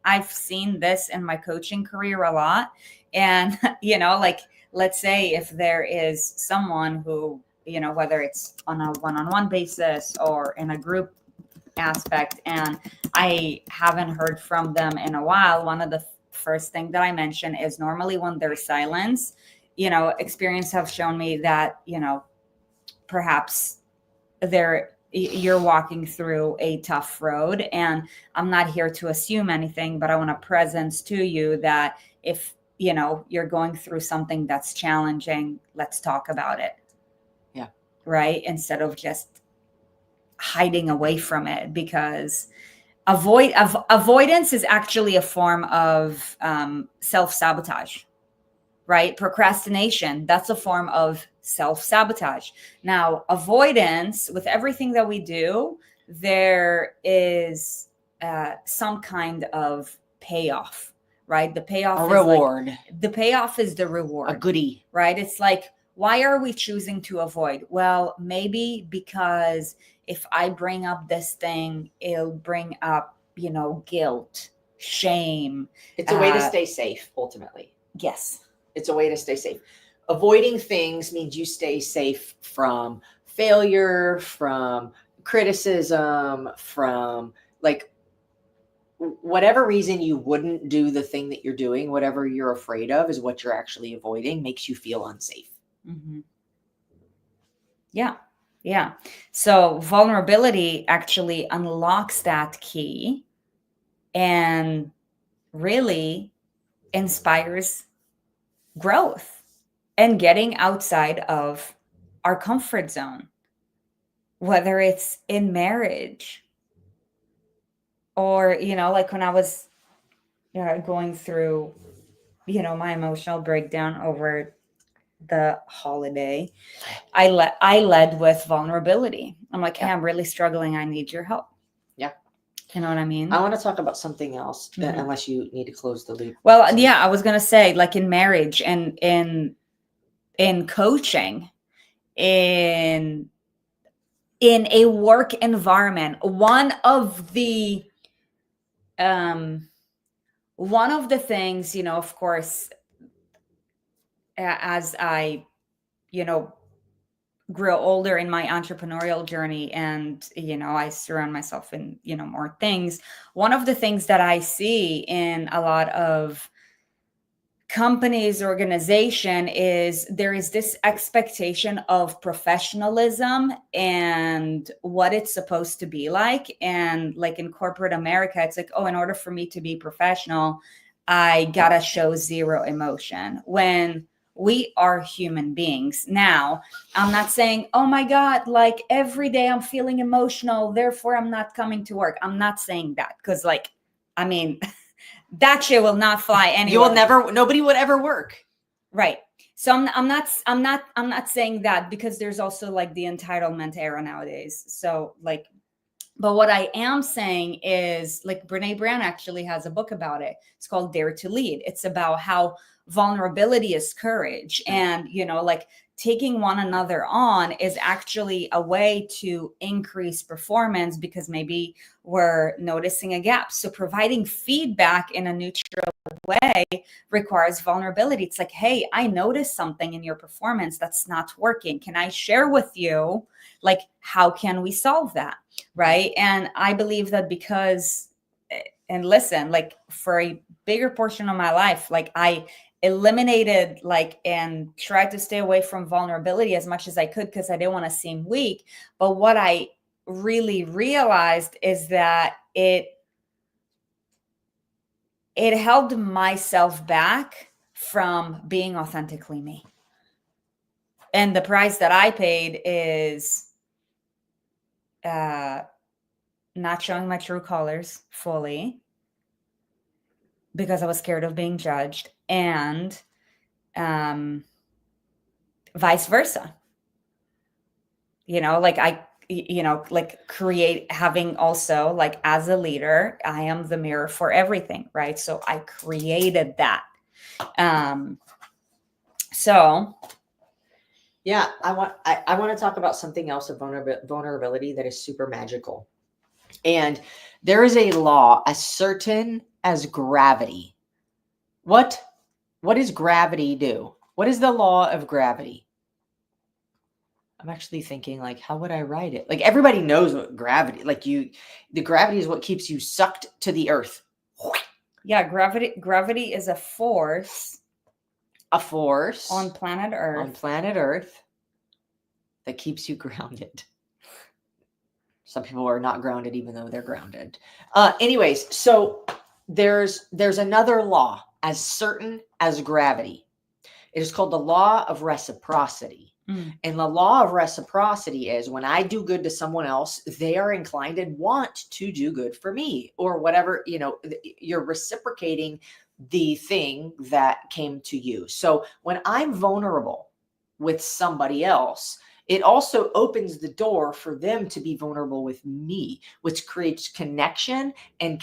Speaker 1: this in my coaching career a lot. And, like, let's say if there is someone who, whether it's on a one-on-one basis or in a group aspect, and I haven't heard from them in a while, one of the first thing that I mention is, normally when there's silence, experience have shown me that, perhaps you're walking through a tough road, and I'm not here to assume anything, but I want to presence to you that if, you're going through something that's challenging, let's talk about it.
Speaker 2: Yeah.
Speaker 1: Right. Instead of just hiding away from it, because avoidance is actually a form of self-sabotage, right? Procrastination, that's a form of self-sabotage. Now, avoidance, with everything that we do, there is some kind of payoff, right? The payoff
Speaker 2: is reward.
Speaker 1: The payoff is the reward.
Speaker 2: A goodie.
Speaker 1: Right? It's like, why are we choosing to avoid? Well, maybe because if I bring up this thing, it'll bring up, guilt, shame.
Speaker 2: It's a way to stay safe, ultimately.
Speaker 1: Yes.
Speaker 2: It's a way to stay safe. Avoiding things means you stay safe from failure, from criticism, from like whatever reason you wouldn't do the thing that you're doing, whatever you're afraid of is what you're actually avoiding, makes you feel unsafe.
Speaker 1: Mm-hmm. Yeah. So vulnerability actually unlocks that key and really inspires growth and getting outside of our comfort zone, whether it's in marriage or, like when I was going through, my emotional breakdown over the holiday, I led with vulnerability. I'm like, hey, I'm really struggling. I need your help.
Speaker 2: Yeah.
Speaker 1: You know what I mean?
Speaker 2: I want to talk about something else, unless you need to close the loop.
Speaker 1: Well, yeah, I was going to say, like in marriage and in coaching, in a work environment, one of the things, of course, as I, grew older in my entrepreneurial journey, and, I surround myself in, more things. One of the things that I see in a lot of companies, organization, is there is this expectation of professionalism and what it's supposed to be like. And like in corporate America, it's like, oh, in order for me to be professional, I gotta show zero emotion when we are human beings. Now, I'm not saying, oh my God, like every day I'm feeling emotional, therefore I'm not coming to work. I'm not saying that because, like, I mean, that shit will not fly anywhere.
Speaker 2: You will never, nobody would ever work.
Speaker 1: Right. So I'm not saying that, because there's also like the entitlement era nowadays. So like, but what I am saying is, like, Brene Brown actually has a book about it. It's called Dare to Lead. It's about how vulnerability is courage. And, you know, like taking one another on is actually a way to increase performance because maybe we're noticing a gap. So providing feedback in a neutral way requires vulnerability. It's like, hey, I noticed something in your performance that's not working. Can I share with you? Like, how can we solve that? Right. And I believe that because, and listen, like for a bigger portion of my life, like I eliminated like and tried to stay away from vulnerability as much as I could because I didn't want to seem weak. But what I really realized is that it held myself back from being authentically me. And the price that I paid is not showing my true colors fully because I was scared of being judged, and vice versa. You know, like like having also, like, as a leader, I am the mirror for everything, right? So I created that. So
Speaker 2: yeah, I want to talk about something else of vulnerability that is super magical. And there is a law as certain as gravity. What does gravity do? What is the law of gravity? I'm actually thinking, like, how would I write it? Like, everybody knows what gravity, like, the gravity is what keeps you sucked to the earth.
Speaker 1: Yeah, gravity is a force on planet Earth
Speaker 2: that keeps you grounded. Some people are not grounded even though they're grounded. Anyways, so there's another law as certain as gravity. It is called the law of reciprocity. And the law of reciprocity is when I do good to someone else, they are inclined and want to do good for me, or whatever, you know, you're reciprocating the thing that came to you. So when I'm vulnerable with somebody else, it also opens the door for them to be vulnerable with me, which creates connection, and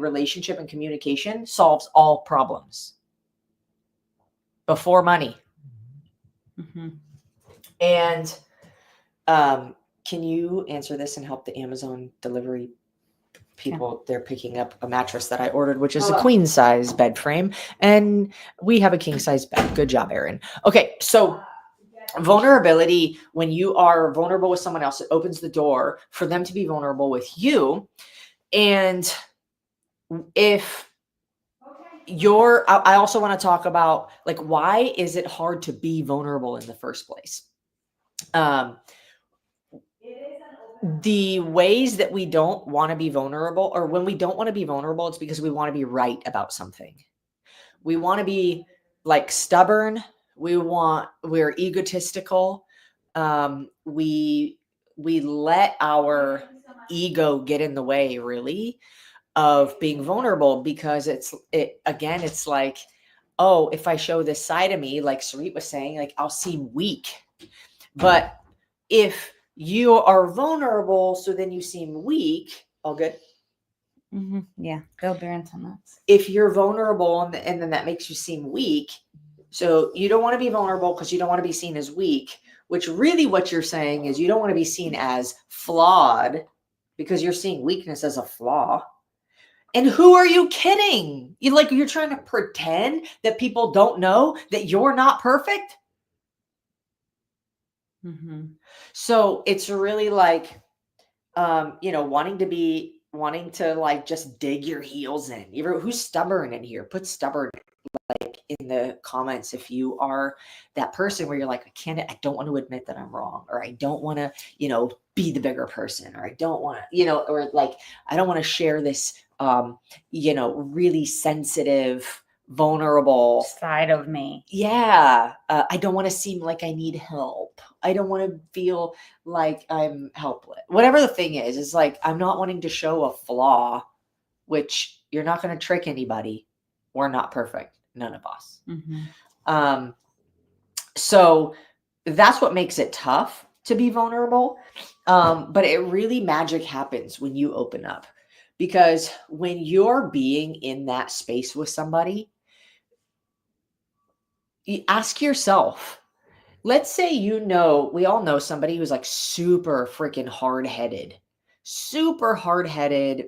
Speaker 2: relationship and communication solves all problems before money.
Speaker 1: Mm-hmm.
Speaker 2: And can you answer this and help the Amazon delivery people? Yeah. They're picking up a mattress that I ordered, which is a queen size bed frame, and we have a king size bed. Good job, Erin. Okay, so vulnerability, when you are vulnerable with someone else, it opens the door for them to be vulnerable with you. And if I also want to talk about, like, why is it hard to be vulnerable in the first place? The ways that we don't want to be vulnerable, or when we don't want to be vulnerable, it's because we want to be right about something. We want to be like stubborn. We're egotistical. We let our ego get in the way, really, of being vulnerable, because it's like, oh, if I show this side of me, like Sarit was saying, like, I'll seem weak. But if you are vulnerable, so then you seem weak. All good.
Speaker 1: Mm-hmm. Yeah, they'll bear into nuts.
Speaker 2: If you're vulnerable and then that makes you seem weak, so you don't want to be vulnerable because you don't want to be seen as weak, which really what you're saying is you don't want to be seen as flawed because you're seeing weakness as a flaw. And who are you kidding? You're trying to pretend that people don't know that you're not perfect.
Speaker 1: Mm-hmm.
Speaker 2: So it's really like, wanting to like just dig your heels in. Who's stubborn in here? Put stubborn like in the comments if you are that person where you're like, I don't want to admit that I'm wrong, or I don't want to, be the bigger person, or I don't want to, or like, I don't want to share this really sensitive, vulnerable
Speaker 1: Side of me.
Speaker 2: yeah, I don't want to seem like I need help. I don't want to feel like I'm helpless. Whatever the thing is like I'm not wanting to show a flaw, which you're not going to trick anybody. We're not perfect, none of us. Um, so that's what makes it tough to be vulnerable. But it really magic happens when you open up, because when you're being in that space with somebody, you ask yourself, let's say, we all know somebody who's like super hard-headed,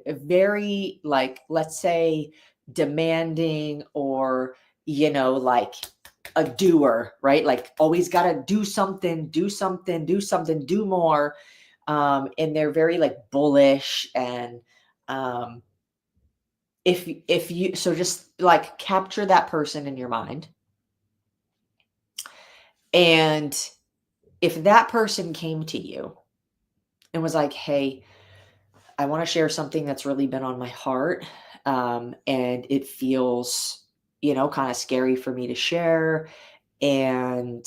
Speaker 2: very like, let's say, demanding, or, like a doer, right? Like always got to do something, do more. And they're very like bullish. And if you, so just like capture that person in your mind. And if that person came to you and was like, hey, I want to share something that's really been on my heart. And it feels, kind of scary for me to share. And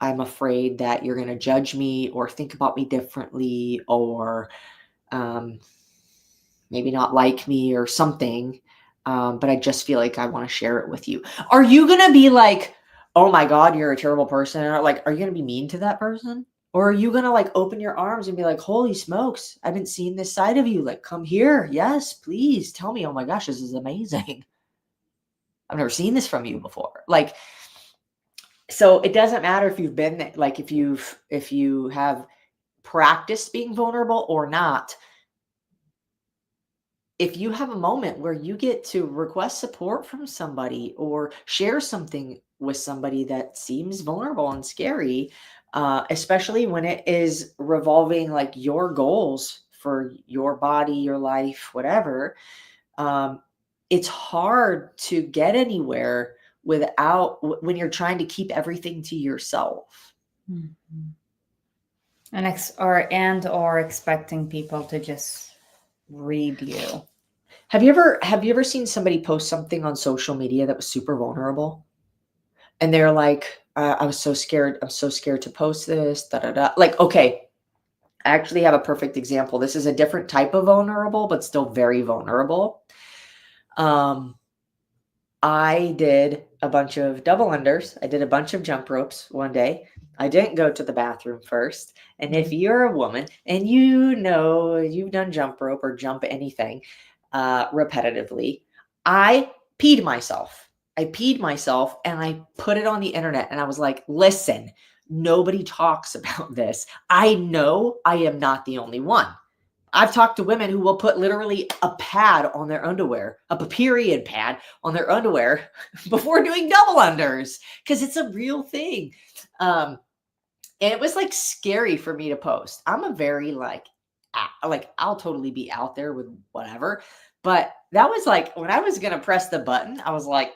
Speaker 2: I'm afraid that you're going to judge me or think about me differently, or maybe not like me or something. But I just feel like I want to share it with you. Are you going to be like, oh my God, you're a terrible person? Or like, are you going to be mean to that person? Or are you going to like open your arms and be like, holy smokes, I haven't seen this side of you. Like, come here. Yes, please tell me. Oh my gosh, this is amazing. I've never seen this from you before. Like, so it doesn't matter if you've been like, if you have practiced being vulnerable or not. If you have a moment where you get to request support from somebody or share something with somebody that seems vulnerable and scary, especially when it is revolving like your goals for your body, your life, whatever, it's hard to get anywhere when you're trying to keep everything to yourself.
Speaker 1: Or expecting people to just read you.
Speaker 2: Have you ever seen somebody post something on social media that was super vulnerable? And they're like, I was so scared. I'm so scared to post this. Da da da. Like, okay, I actually have a perfect example. This is a different type of vulnerable, but still very vulnerable. I did a bunch of double unders. I did a bunch of jump ropes one day. I didn't go to the bathroom first. And if you're a woman and you've done jump rope or jump anything repetitively, I peed myself. And I put it on the internet, and I was like, listen, nobody talks about this. I know I am not the only one. I've talked to women who will put literally a pad on their underwear, a period pad on their underwear before doing double unders, because it's a real thing. And it was like scary for me to post. I'm a very like I'll totally be out there with whatever. But that was like when I was going to press the button, I was like,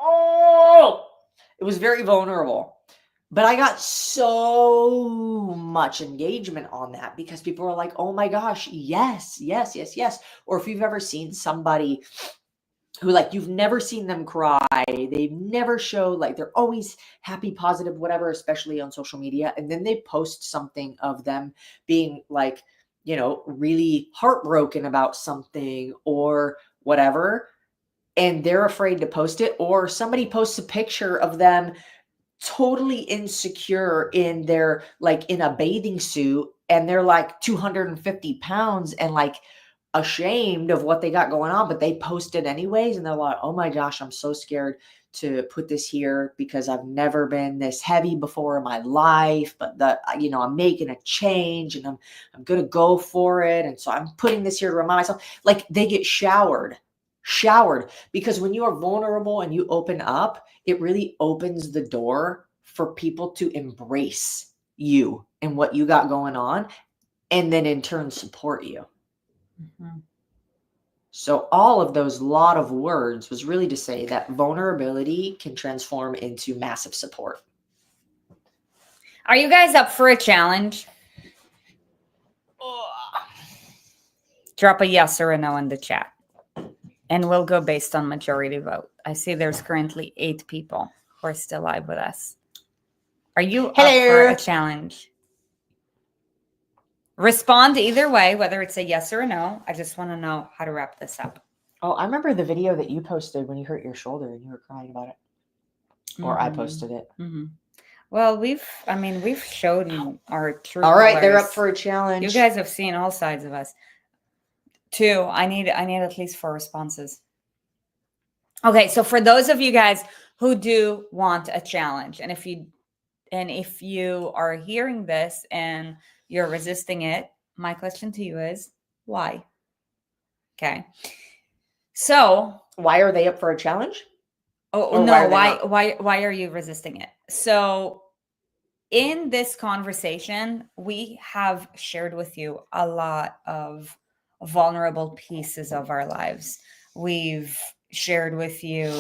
Speaker 2: oh, it was very vulnerable. But I got so much engagement on that because people were like, oh my gosh, yes, yes, yes, yes. Or if you've ever seen somebody who like you've never seen them cry, they've never showed, like they're always happy, positive, whatever, especially on social media. And then they post something of them being like, really heartbroken about something or whatever. And they're afraid to post it. Or somebody posts a picture of them totally insecure in their like in a bathing suit, and they're like 250 pounds and like ashamed of what they got going on, but they post it anyways. And they're like, oh my gosh, I'm so scared to put this here because I've never been this heavy before in my life, but I'm making a change and I'm gonna go for it. And so I'm putting this here to remind myself. Like they get showered because when you are vulnerable and you open up, it really opens the door for people to embrace you and what you got going on, and then in turn support you. So all of those lot of words was really to say that vulnerability can transform into massive support.
Speaker 1: Are you guys up for a challenge? Drop a yes or a no in the chat. And we'll go based on majority vote. I see there's currently 8 people who are still live with us. Are you up for a challenge? Respond either way, whether it's a yes or a no. I just want to know how to wrap this up.
Speaker 2: Oh, I remember the video that you posted when you hurt your shoulder and you were crying about it. Or I posted it.
Speaker 1: Mm-hmm. Well, we've showed you our true
Speaker 2: All right,
Speaker 1: colors.
Speaker 2: they're up for a challenge.
Speaker 1: You guys have seen all sides of us. 2. I need at least 4 responses. Okay, so for those of you guys who do want a challenge, and if you are hearing this and you're resisting it, my question to you is why? Okay. So
Speaker 2: why are they up for a challenge?
Speaker 1: Oh no, why are you resisting it? So in this conversation, we have shared with you a lot of vulnerable pieces of our lives. We've shared with you,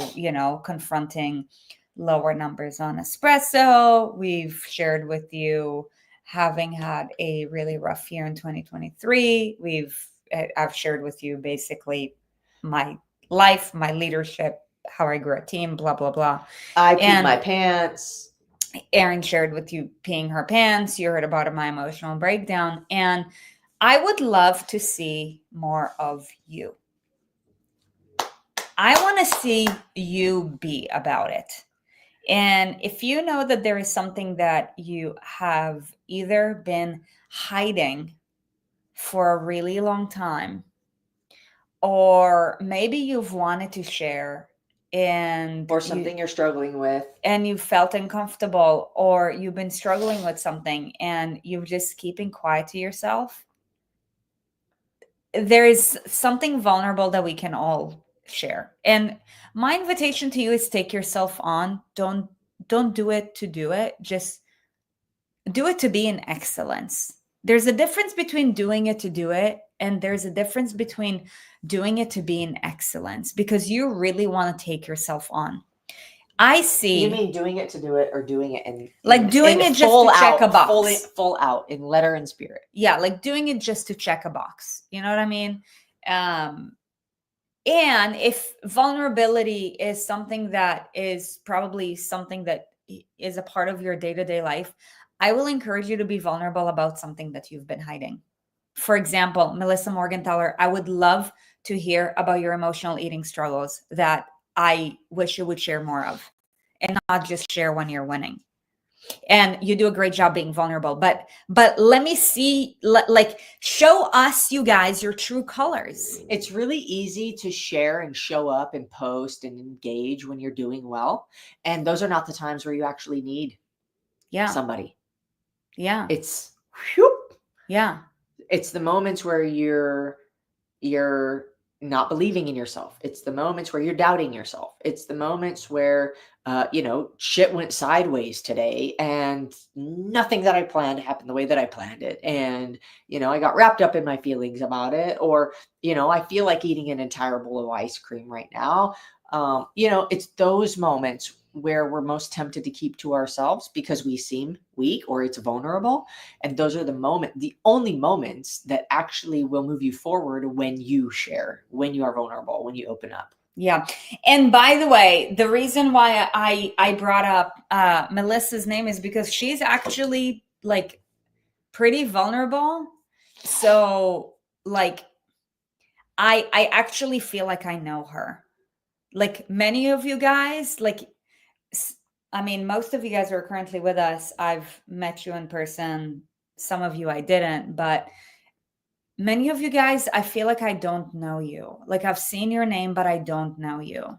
Speaker 1: confronting lower numbers on espresso. We've shared with you having had a really rough year in 2023. I've shared with you basically my life, my leadership, how I grew a team, blah, blah, blah.
Speaker 2: I peed my pants.
Speaker 1: Erin shared with you peeing her pants. You heard about my emotional breakdown. And I would love to see more of you. I want to see you be about it. And if you know that there is something that you have either been hiding for a really long time, or maybe you've wanted to share
Speaker 2: or something you're struggling with
Speaker 1: and you felt uncomfortable, or you've been struggling with something and you're just keeping quiet to yourself, there is something vulnerable that we can all share. And my invitation to you is take yourself on. Don't do it to do it. Just do it to be in excellence. There's a difference between doing it to do it, and there's a difference between doing it to be in excellence, because you really want to take yourself on. I see.
Speaker 2: You mean doing it to do it, or doing it
Speaker 1: doing it just to check a box,
Speaker 2: full out in letter and spirit?
Speaker 1: Yeah, like doing it just to check a box. You know what I mean? And if vulnerability is something that is probably something that is a part of your day-to-day life, I will encourage you to be vulnerable about something that you've been hiding. For example, Melissa Morgenthaler, I would love to hear about your emotional eating struggles that I wish you would share more of, and not just share when you're winning. And you do a great job being vulnerable, but let me see, show us, you guys, your true colors.
Speaker 2: It's really easy to share and show up and post and engage when you're doing well, and those are not the times where you actually need somebody. It's the moments where you're not believing in yourself. It's the moments where you're doubting yourself. It's the moments where, shit went sideways today and nothing that I planned happened the way that I planned it. And, I got wrapped up in my feelings about it, or, I feel like eating an entire bowl of ice cream right now. It's those moments where we're most tempted to keep to ourselves because we seem weak or it's vulnerable. And those are the only moments that actually will move you forward when you share, when you are vulnerable, when you open up.
Speaker 1: Yeah. And by the way, the reason why I brought up Melissa's name is because she's actually pretty vulnerable. So I actually feel like I know her. Like many of you guys, most of you guys who are currently with us, I've met you in person. Some of you I didn't, but many of you guys, I feel like I don't know you. Like I've seen your name, but I don't know you.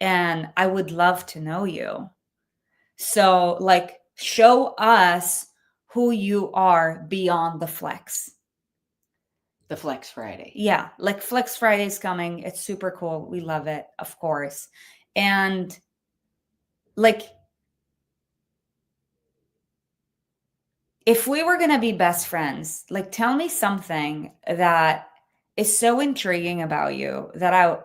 Speaker 1: And I would love to know you. So show us who you are beyond the flex.
Speaker 2: The Flex Friday.
Speaker 1: Yeah, Flex Friday is coming. It's super cool. We love it, of course. And if we were going to be best friends, tell me something that is so intriguing about you that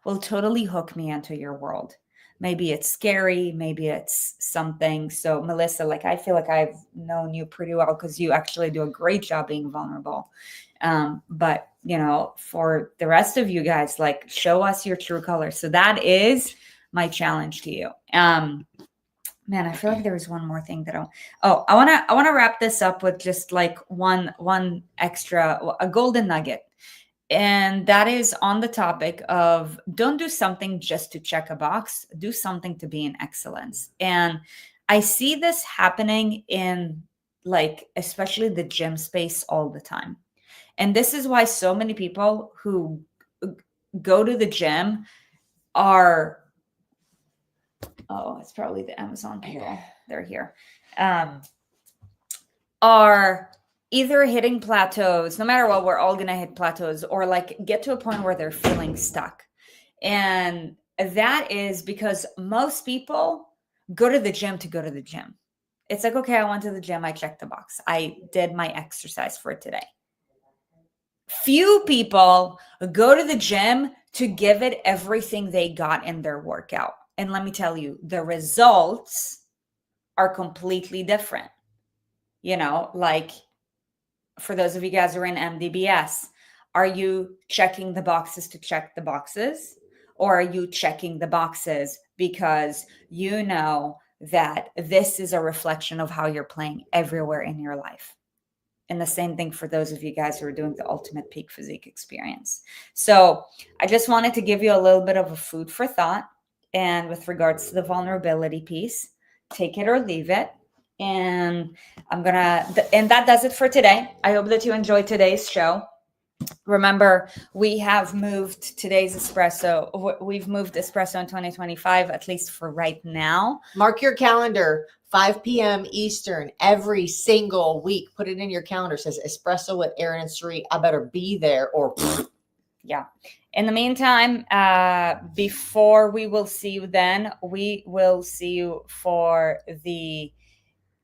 Speaker 1: will totally hook me into your world. Maybe it's scary, maybe it's something. So Melissa, I feel like I've known you pretty well because you actually do a great job being vulnerable. But for the rest of you guys, like, show us your true colors. So that is my challenge to you. Man, I feel like there was one more thing that I want to wrap this up with just like one extra, a golden nugget. And that is on the topic of, don't do something just to check a box, do something to be in excellence. And I see this happening in, like, especially the gym space all the time. And this is why so many people who go to the gym are, oh, it's probably the Amazon people. They're here. Are either hitting plateaus, no matter what, we're all going to hit plateaus, or like get to a point where they're feeling stuck. And that is because most people go to the gym to go to the gym. It's like, okay, I went to the gym. I checked the box. I did my exercise for today. Few people go to the gym to give it everything they got in their workout. And let me tell you, the results are completely different. Like, for those of you guys who are in MDBS, are you checking the boxes to check the boxes? Or are you checking the boxes because you know that this is a reflection of how you're playing everywhere in your life? And the same thing for those of you guys who are doing the Ultimate Peak Physique experience. So I just wanted to give you a little bit of a food for thought. And with regards to the vulnerability piece, take it or leave it. And and that does it for today. I hope that you enjoyed today's show. Remember, we have moved today's espresso. We've moved espresso in 2025, at least for right now.
Speaker 2: Mark your calendar, 5 p.m. Eastern, every single week. Put it in your calendar. It says espresso with Aaron and Suri. I better be there, or
Speaker 1: yeah. In the meantime, before we will see you then, we will see you for the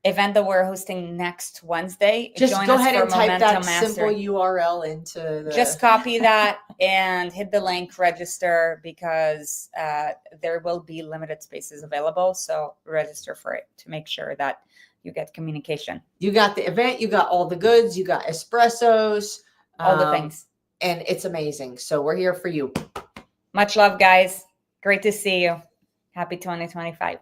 Speaker 1: event that we're hosting next Wednesday.
Speaker 2: Just
Speaker 1: Join
Speaker 2: go
Speaker 1: us
Speaker 2: ahead
Speaker 1: for
Speaker 2: and type
Speaker 1: Momentum
Speaker 2: that
Speaker 1: Mastery.
Speaker 2: simple URL into the...
Speaker 1: Just copy that and hit the link, register, because there will be limited spaces available. So register for it to make sure that you get communication.
Speaker 2: You got the event, you got all the goods, you got espressos.
Speaker 1: All the things.
Speaker 2: And it's amazing. So we're here for you.
Speaker 1: Much love, guys. Great to see you. Happy 2025.